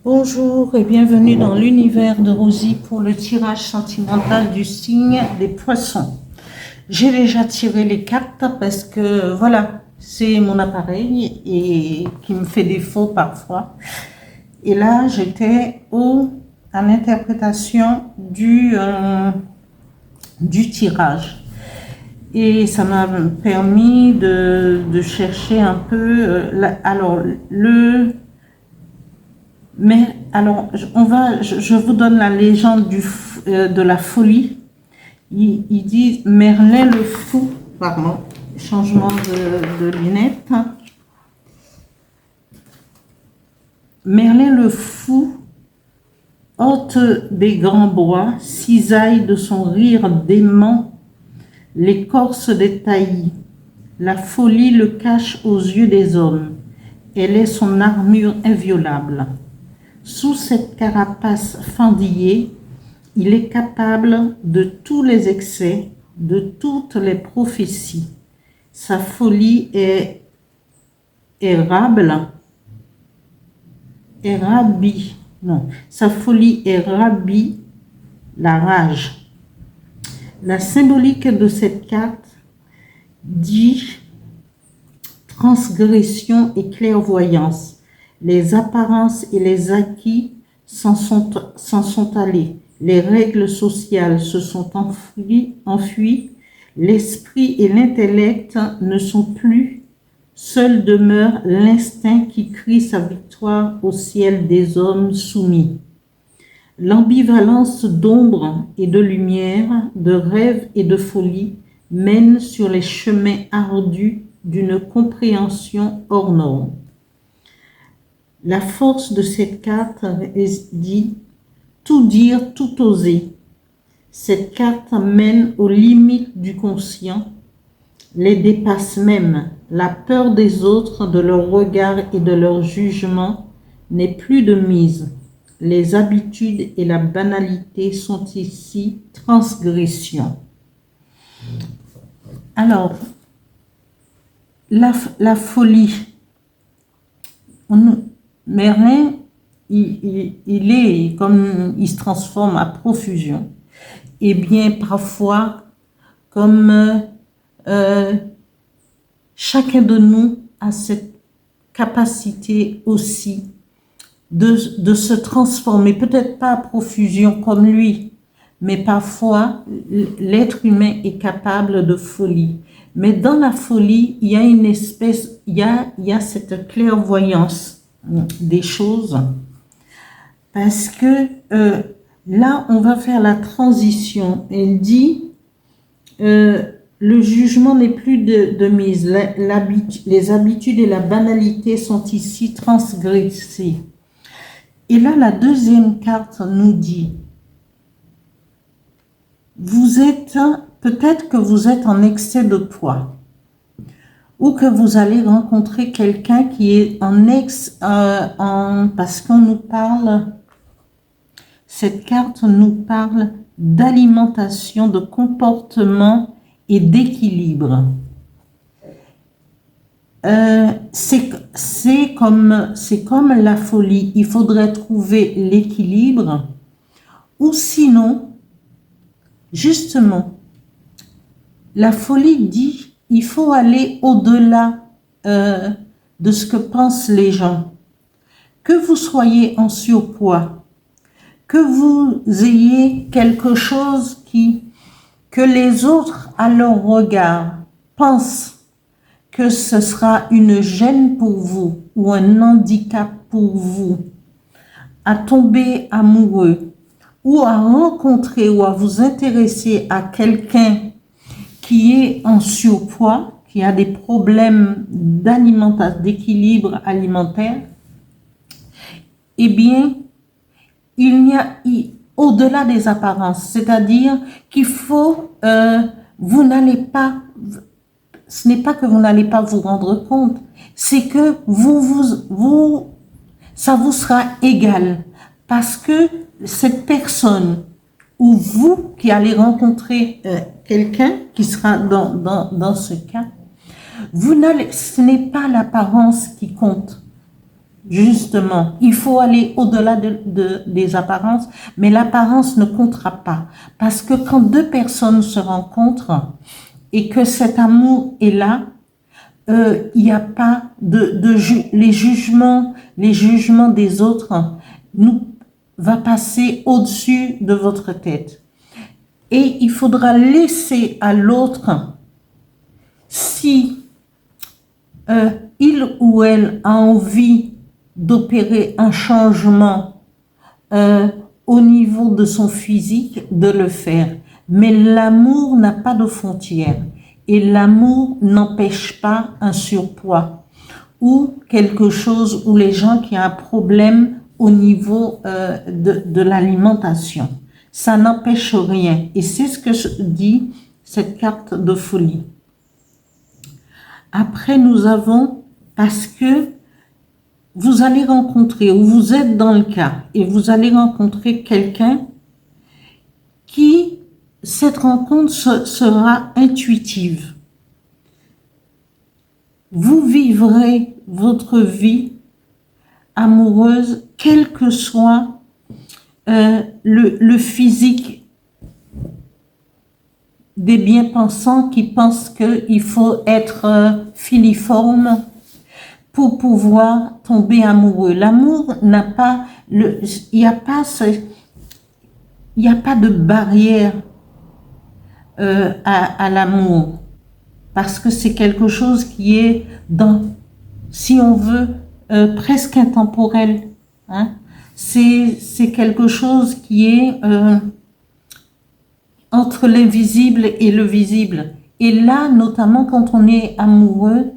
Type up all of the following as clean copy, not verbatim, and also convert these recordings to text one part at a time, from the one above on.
Bonjour et bienvenue dans l'univers de Rosie pour le tirage sentimental du signe des poissons. J'ai déjà tiré les cartes parce que voilà, c'est mon appareil et qui me fait défaut parfois. Et là, j'étais en interprétation du tirage. Et ça m'a permis de chercher un peu. Mais alors, je vous donne la légende de la folie. Il dit Merlin le fou, pardon, changement de lunettes. Merlin le fou, hôte des grands bois, cisaille de son rire dément, l'écorce des taillis. La folie le cache aux yeux des hommes. Elle est son armure inviolable. Sous cette carapace fendillée, il est capable de tous les excès, de toutes les prophéties. Sa folie est sa folie est rabie, la rage. La symbolique de cette carte dit transgression et clairvoyance. Les apparences et les acquis s'en sont allés. Les règles sociales se sont enfuies. L'esprit et l'intellect ne sont plus. Seul demeure l'instinct qui crie sa victoire au ciel des hommes soumis. L'ambivalence d'ombre et de lumière, de rêve et de folie mène sur les chemins ardus d'une compréhension hors norme. La force de cette carte dit tout dire, tout oser. Cette carte mène aux limites du conscient, les dépasse même. La peur des autres, de leur regard et de leur jugement n'est plus de mise. Les habitudes et la banalité sont ici transgression. Alors, la folie. Merlin, il se transforme à profusion. Et bien, parfois, comme chacun de nous a cette capacité aussi de se transformer, peut-être pas à profusion comme lui, mais parfois, l'être humain est capable de folie. Mais dans la folie, il y a une espèce, il y a cette clairvoyance des choses, parce que là, on va faire la transition. Elle dit, le jugement n'est plus de mise, les habitudes et la banalité sont ici transgressées. Et là, la deuxième carte nous dit, peut-être que vous êtes en excès de poids, ou que vous allez rencontrer quelqu'un qui est parce qu'on nous parle, cette carte nous parle d'alimentation, de comportement et d'équilibre. C'est comme la folie, il faudrait trouver l'équilibre, ou sinon, justement, la folie dit il faut aller au-delà de ce que pensent les gens. Que vous soyez en surpoids, que vous ayez quelque chose que les autres, à leur regard, pensent que ce sera une gêne pour vous ou un handicap pour vous, à tomber amoureux ou à rencontrer ou à vous intéresser à quelqu'un qui est en surpoids, qui a des problèmes d'équilibre alimentaire, eh bien, il y a au-delà des apparences, c'est-à-dire qu'il faut, ce n'est pas que vous n'allez pas vous rendre compte, c'est que ça vous sera égal, parce que cette personne ou vous qui allez rencontrer quelqu'un qui sera dans ce cas, ce n'est pas l'apparence qui compte. Justement, il faut aller au-delà des apparences, mais l'apparence ne comptera pas. Parce que quand deux personnes se rencontrent et que cet amour est là, il n'y a pas les jugements des autres nous va passer au-dessus de votre tête. Et il faudra laisser à l'autre, si il ou elle a envie d'opérer un changement au niveau de son physique, de le faire. Mais l'amour n'a pas de frontières et l'amour n'empêche pas un surpoids ou quelque chose où les gens qui ont un problème au niveau de l'alimentation. Ça n'empêche rien et c'est ce que dit cette carte de folie. Après, nous avons, parce que vous allez rencontrer, ou vous êtes dans le cas, et vous allez rencontrer quelqu'un qui, cette rencontre sera intuitive. Vous vivrez votre vie amoureuse, quel que soit le physique des bien-pensants qui pensent qu'il faut être filiforme pour pouvoir tomber amoureux. L'amour n'a pas, il n'y a pas de barrière à l'amour, parce que c'est quelque chose qui est si on veut, presque intemporel. Hein? C'est quelque chose qui est entre l'invisible et le visible. Et là, notamment quand on est amoureux,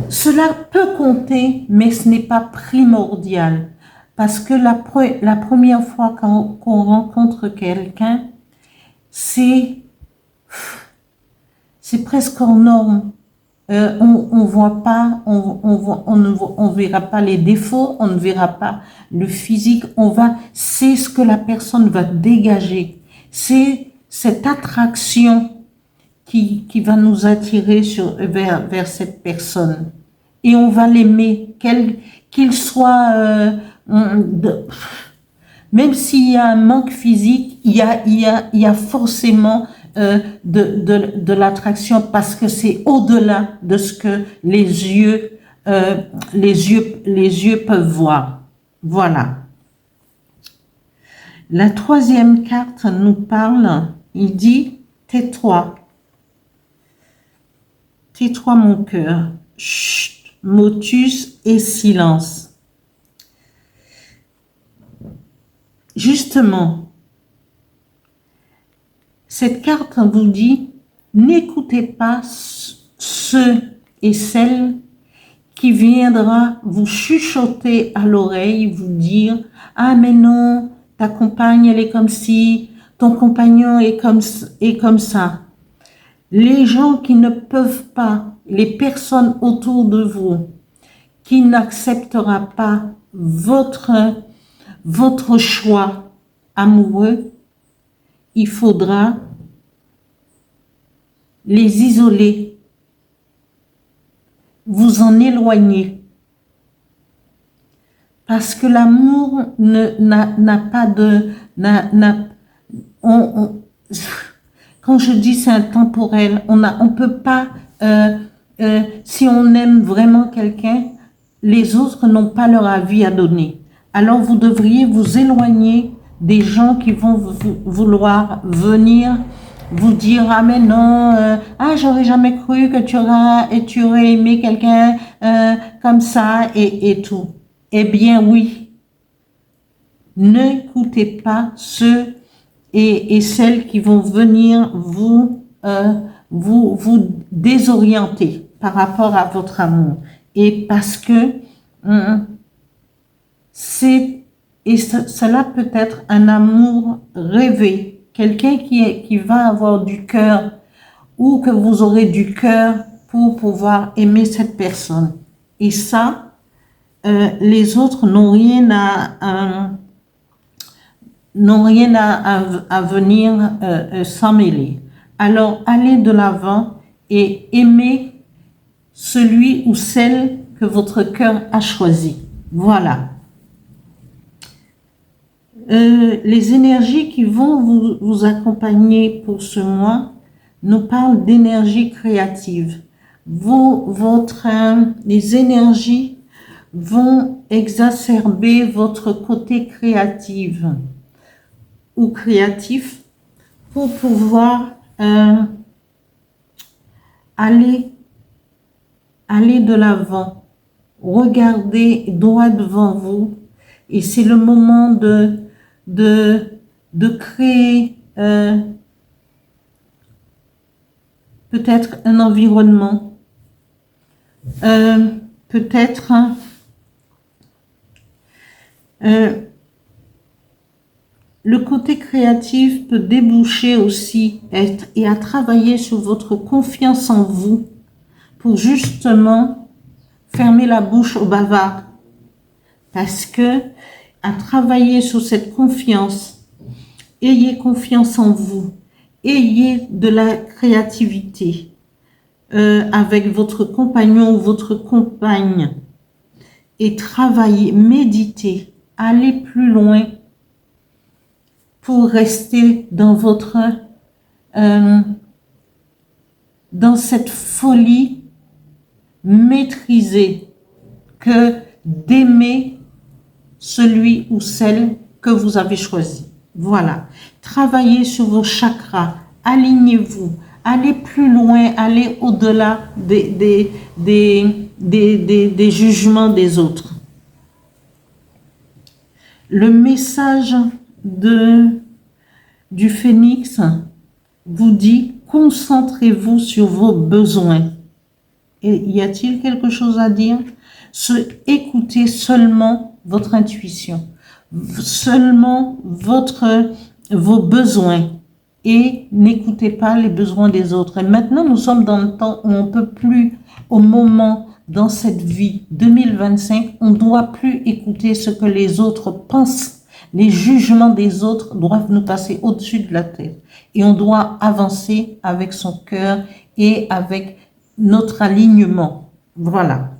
cela peut compter, mais ce n'est pas primordial. Parce que la première fois qu'on rencontre quelqu'un, c'est presque hors norme. On voit pas, on verra pas les défauts, on ne verra pas le physique. C'est ce que la personne va dégager. C'est cette attraction qui va nous attirer vers cette personne. Et on va l'aimer, qu'il soit, même s'il y a un manque physique, il y a forcément de l'attraction, parce que c'est au-delà de ce que les yeux peuvent voir. Voilà. La troisième carte nous parle, il dit « Tais-toi. Tais-toi mon cœur. Chut, motus et silence. » Justement, cette carte vous dit, n'écoutez pas ceux et celles qui viendra vous chuchoter à l'oreille, vous dire, ah mais non, ta compagne elle est comme ci, ton compagnon est comme ça. Les gens qui ne peuvent pas, les personnes autour de vous, qui n'acceptera pas votre choix amoureux, il faudra les isoler, vous en éloigner. Parce que l'amour n'a pas de... quand je dis c'est intemporel, on peut pas... si on aime vraiment quelqu'un, les autres n'ont pas leur avis à donner. Alors vous devriez vous éloigner des gens qui vont vouloir venir vous dire ah mais non, j'aurais jamais cru que tu aurais aimé quelqu'un comme ça et tout. Eh bien oui, n'écoutez pas ceux et celles qui vont venir vous désorienter par rapport à votre amour. Et parce que cela peut être un amour rêvé, quelqu'un qui va avoir du cœur ou que vous aurez du cœur pour pouvoir aimer cette personne. Et ça, les autres n'ont rien à venir s'en mêler. Alors, allez de l'avant et aimez celui ou celle que votre cœur a choisi. Voilà. Les énergies qui vont vous accompagner pour ce mois nous parlent d'énergie créative. Les énergies vont exacerber votre côté créatif ou créatif pour pouvoir aller de l'avant. Regardez droit devant vous et c'est le moment de créer peut-être un environnement, peut-être le côté créatif peut déboucher aussi et à travailler sur votre confiance en vous pour justement fermer la bouche aux bavards. Parce que à travailler sur cette confiance, ayez confiance en vous, ayez de la créativité avec votre compagnon ou votre compagne et travaillez, méditez, allez plus loin pour rester dans dans cette folie maîtrisée que d'aimer celui ou celle que vous avez choisi. Voilà. Travaillez sur vos chakras, alignez-vous, allez plus loin, allez au-delà des jugements des autres. Le message du phénix vous dit concentrez-vous sur vos besoins. Et y a-t-il quelque chose à dire? Écoutez seulement votre intuition, seulement vos besoins et n'écoutez pas les besoins des autres. Et maintenant, nous sommes dans le temps où on ne peut plus, au moment dans cette vie 2025, on ne doit plus écouter ce que les autres pensent. Les jugements des autres doivent nous passer au-dessus de la tête. Et on doit avancer avec son cœur et avec notre alignement. Voilà.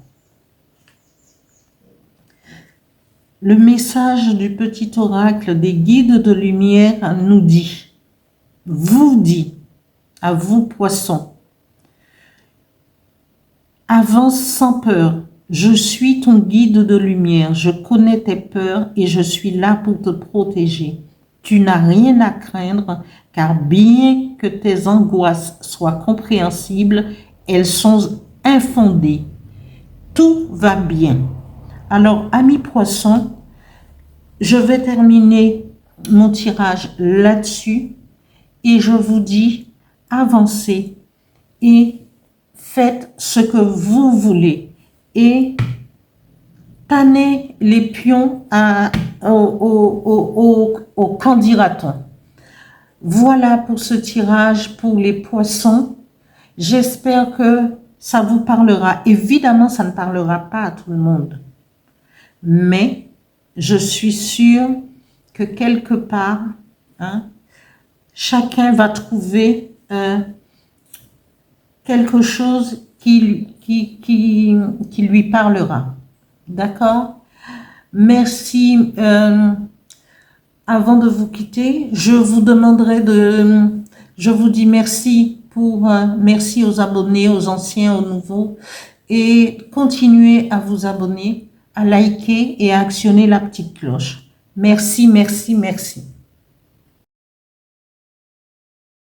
Le message du petit oracle des guides de lumière nous vous dit, à vous poissons, avance sans peur, je suis ton guide de lumière, je connais tes peurs et je suis là pour te protéger. Tu n'as rien à craindre car bien que tes angoisses soient compréhensibles, elles sont infondées. Tout va bien. Alors, amis poissons, je vais terminer mon tirage là-dessus et je vous dis, avancez et faites ce que vous voulez et tannez les pions au candidaton. Voilà pour ce tirage pour les poissons. J'espère que ça vous parlera. Évidemment, ça ne parlera pas à tout le monde. Mais je suis sûre que quelque part, chacun va trouver quelque chose qui lui parlera. D'accord? Merci. Avant de vous quitter, je vous dis merci merci aux abonnés, aux anciens, aux nouveaux, et continuez à vous abonner, à liker et à actionner la petite cloche. Merci, merci, merci.